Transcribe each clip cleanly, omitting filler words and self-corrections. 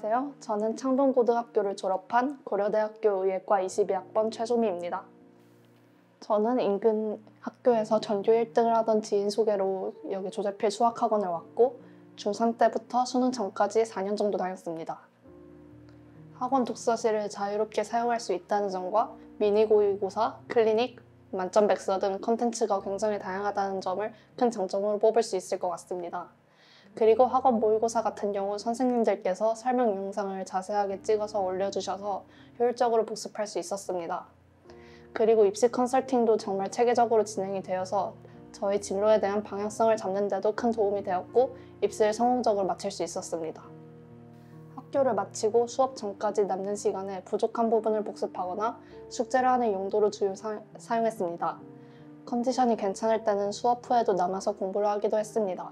안녕하세요. 저는 창동고등학교를 졸업한 고려대학교 의예과 22학번 최소미입니다. 저는 인근 학교에서 전교 1등을 하던 지인 소개로 여기 조재필 수학학원을 왔고 중3 때부터 수능 전까지 4년 정도 다녔습니다. 학원 독서실을 자유롭게 사용할 수 있다는 점과 미니 고위고사, 클리닉, 만점 백서 등 컨텐츠가 굉장히 다양하다는 점을 큰 장점으로 뽑을 수 있을 것 같습니다. 그리고 학원 모의고사 같은 경우 선생님들께서 설명 영상을 자세하게 찍어서 올려주셔서 효율적으로 복습할 수 있었습니다. 그리고 입시 컨설팅도 정말 체계적으로 진행이 되어서 저희 진로에 대한 방향성을 잡는 데도 큰 도움이 되었고 입시를 성공적으로 마칠 수 있었습니다. 학교를 마치고 수업 전까지 남는 시간에 부족한 부분을 복습하거나 숙제를 하는 용도로 주로 사용했습니다. 컨디션이 괜찮을 때는 수업 후에도 남아서 공부를 하기도 했습니다.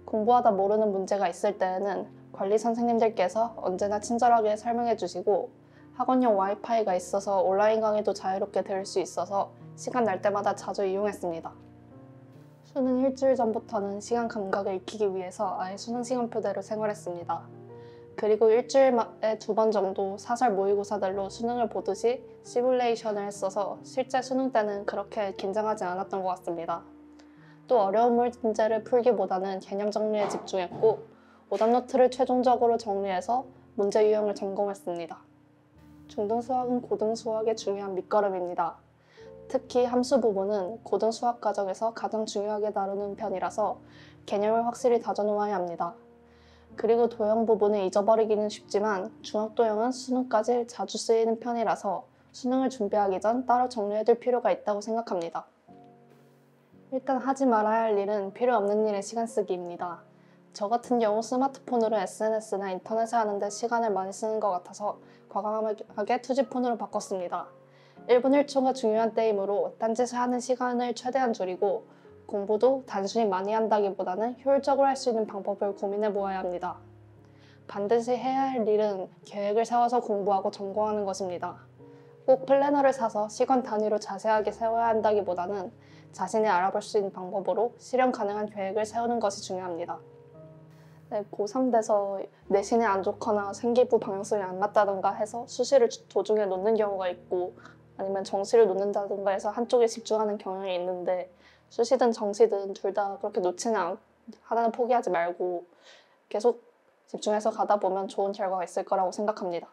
공부하다 모르는 문제가 있을 때에는 관리 선생님들께서 언제나 친절하게 설명해 주시고 학원용 와이파이가 있어서 온라인 강의도 자유롭게 들을 수 있어서 시간 날 때마다 자주 이용했습니다. 수능 일주일 전부터는 시간 감각을 익히기 위해서 아예 수능 시간표대로 생활했습니다. 그리고 일주일에 2번 정도 사설 모의고사들로 수능을 보듯이 시뮬레이션을 했어서 실제 수능 때는 그렇게 긴장하지 않았던 것 같습니다. 또 어려운 문제를 풀기보다는 개념 정리에 집중했고 오답노트를 최종적으로 정리해서 문제 유형을 점검했습니다. 중등수학은 고등수학의 중요한 밑거름입니다. 특히 함수 부분은 고등수학 과정에서 가장 중요하게 다루는 편이라서 개념을 확실히 다져놓아야 합니다. 그리고 도형 부분을 잊어버리기는 쉽지만 중학도형은 수능까지 자주 쓰이는 편이라서 수능을 준비하기 전 따로 정리해둘 필요가 있다고 생각합니다. 일단 하지 말아야 할 일은 필요 없는 일에 시간 쓰기입니다. 저 같은 경우 스마트폰으로 SNS나 인터넷을 하는데 시간을 많이 쓰는 것 같아서 과감하게 투지폰으로 바꿨습니다. 1분 1초가 중요한 때이므로 딴짓을 하는 시간을 최대한 줄이고 공부도 단순히 많이 한다기보다는 효율적으로 할 수 있는 방법을 고민해 보아야 합니다. 반드시 해야 할 일은 계획을 세워서 공부하고 전공하는 것입니다. 꼭 플래너를 사서 시간 단위로 자세하게 세워야 한다기보다는 자신이 알아볼 수 있는 방법으로 실현 가능한 계획을 세우는 것이 중요합니다. 고3 돼서 내신이 안 좋거나 생기부 방향성이 안 맞다던가 해서 수시를 도중에 놓는 경우가 있고 아니면 정시를 놓는다던가 해서 한쪽에 집중하는 경향이 있는데 수시든 정시든 둘 다 그렇게 놓지는 하나는 포기하지 말고 계속 집중해서 가다 보면 좋은 결과가 있을 거라고 생각합니다.